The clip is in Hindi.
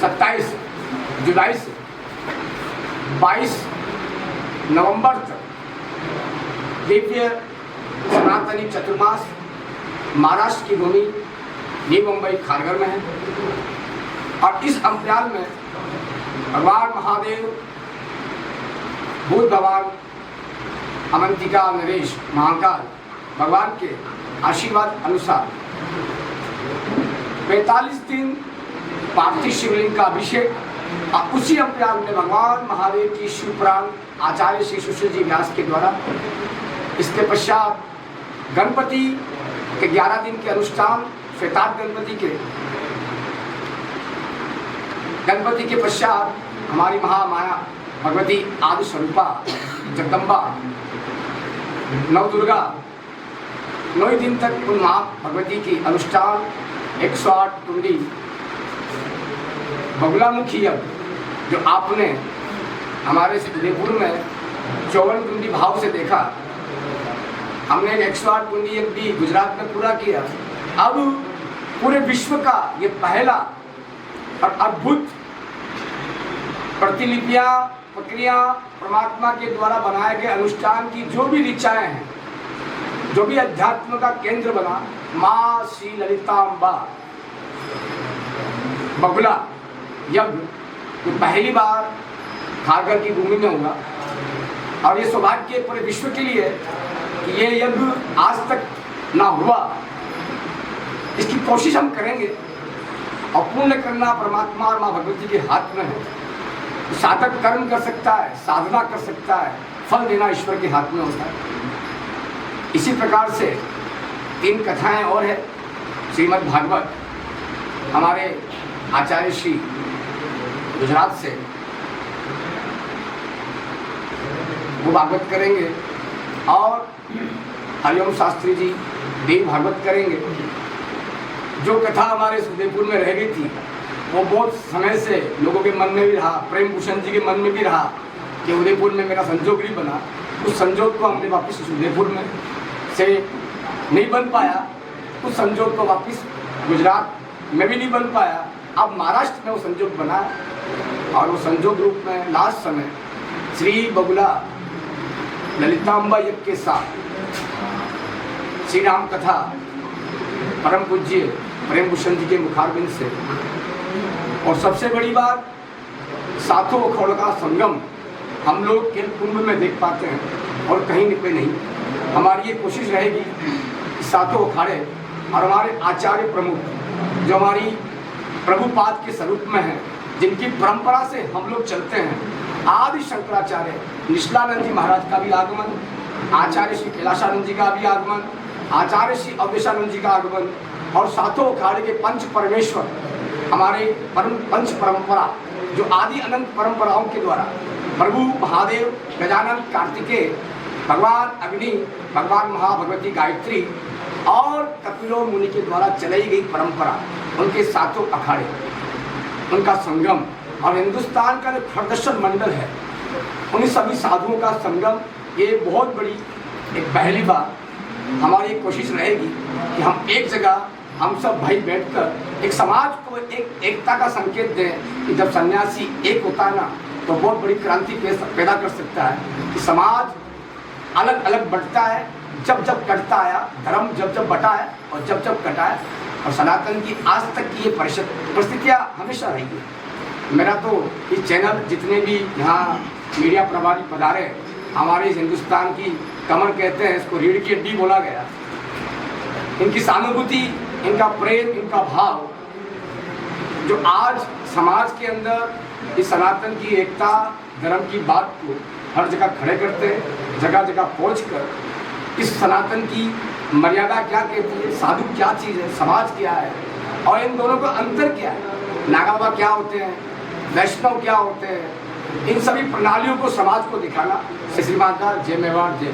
27 जुलाई से 22 नवंबर तक दिव्य सनातनी चतुर्मास महाराष्ट्र की भूमि नई मुंबई खारघर में है। और इस अंतराल में भगवान महादेव, बुद्ध भगवान, अवंतिका नरेश महाकाल भगवान के आशीर्वाद अनुसार 45 दिन पार्थिव शिवलिंग का अभिषेक और उसी अंतराल में भगवान महादेव की शिवपुराण आचार्य श्री सुशील जी व्यास के द्वारा, इसके पश्चात गणपति के 11 दिन के अनुष्ठान, श्वेतार्क गणपति के पश्चात हमारी महामाया भगवती आदि स्वरूपा जगदम्बा नवदुर्गा 9 दिन तक उन माँ भगवती की अनुष्ठान 108 कुंडी बगुलामुखी यज्ञ जो आपने हमारे उदयपुर में 54 कुंडी भाव से देखा, हमने 108 कुंडी यज्ञ भी गुजरात में पूरा किया। अब पूरे विश्व का ये पहला और अद्भुत प्रतिलिपियां, प्रक्रिया, परमात्मा के द्वारा बनाए गए अनुष्ठान की जो भी ऋचाएं हैं, जो भी अध्यात्म का केंद्र बना, माँ श्री ललितांबा बगुला यज्ञ तो पहली बार खारघर की भूमि में होगा। और ये सौभाग्य पूरे विश्व के लिए कि ये यज्ञ आज तक ना हुआ, इसकी कोशिश हम करेंगे। और पूर्ण करना परमात्मा और माँ भगवती के हाथ में है। साधक कर्म कर सकता है, साधना कर सकता है, फल देना ईश्वर के हाथ में होता है। इसी प्रकार से 3 कथाएं और है श्रीमद् भागवत, हमारे आचार्य श्री गुजरात से वो भागवत करेंगे और हरिओम शास्त्री जी देव भागवत करेंगे। जो कथा हमारे उदयपुर में रह गई थी वो बहुत समय से लोगों के मन में भी रहा, प्रेम भूषण जी के मन में भी रहा कि उदयपुर में मेरा संजोग नहीं बना। उस संजोग को हमने वापस उदयपुर में से नहीं बन पाया, उस संजोग को वापस गुजरात में भी नहीं बन पाया। अब महाराष्ट्र में वो संजोग बना और वो संजोग रूप में लास्ट समय श्री बगुला ललितांबा यज्ञ के साथ श्री राम कथा परम पूज्य प्रेम भूषण जी के मुखारबिंद से। और सबसे बड़ी बात, सातों अखोड़ का संगम हम लोग केवल कुंभ में देख पाते हैं और कहीं पे नहीं। हमारी ये कोशिश रहेगी कि सातों अखाड़े और हमारे आचार्य प्रमुख जो हमारी प्रभुपाद के स्वरूप में हैं, जिनकी परंपरा से हम लोग चलते हैं, आदि शंकराचार्य निष्लानंद जी महाराज का भी आगमन, आचार्य श्री कैलाशानंद जी का भी आगमन, आचार्य श्री अवधेशानंद जी का आगमन और सातों अखाड़े के पंच परमेश्वर हमारे पंच परंपरा जो आदि अनंत परंपराओं के द्वारा प्रभु महादेव, गजानन, कार्तिकेय, भगवान अग्नि, भगवान महाभगवती गायत्री और कपिलो मुनि के द्वारा चलाई गई परंपरा, उनके सातों अखाड़े, उनका संगम और हिंदुस्तान का जो प्रदर्शन मंडल है, उन सभी साधुओं का संगम, ये बहुत बड़ी एक पहली बार हमारी कोशिश रहेगी कि हम एक जगह हम सब भाई बैठकर एक समाज को एक एकता का संकेत दें कि जब सन्यासी एक होता है ना तो बहुत बड़ी क्रांति पैदा कर सकता है। कि समाज अलग अलग बंटता है, जब जब कटता आया, धर्म जब जब बटा है और जब जब कटा है। और सनातन की आज तक की ये परिस्थितियाँ हमेशा रही है। मेरा तो इस चैनल जितने भी यहाँ मीडिया प्रभारी पधारे, हमारे इस हिंदुस्तान की कमर कहते हैं, इसको रीढ़ की हड्डी बोला गया। इनकी सहानुभूति, इनका प्रेम, इनका भाव जो आज समाज के अंदर इस सनातन की एकता, धर्म की बात को हर जगह खड़े करते हैं, जगह जगह पहुँच कर इस सनातन की मर्यादा क्या कहती है, साधु क्या चीज़ है, समाज क्या है और इन दोनों का अंतर क्या है, नागाबा क्या होते हैं, वैष्णव क्या होते हैं, इन सभी प्रणालियों को समाज को दिखाना। श्री माता जय मेवाड़ जय।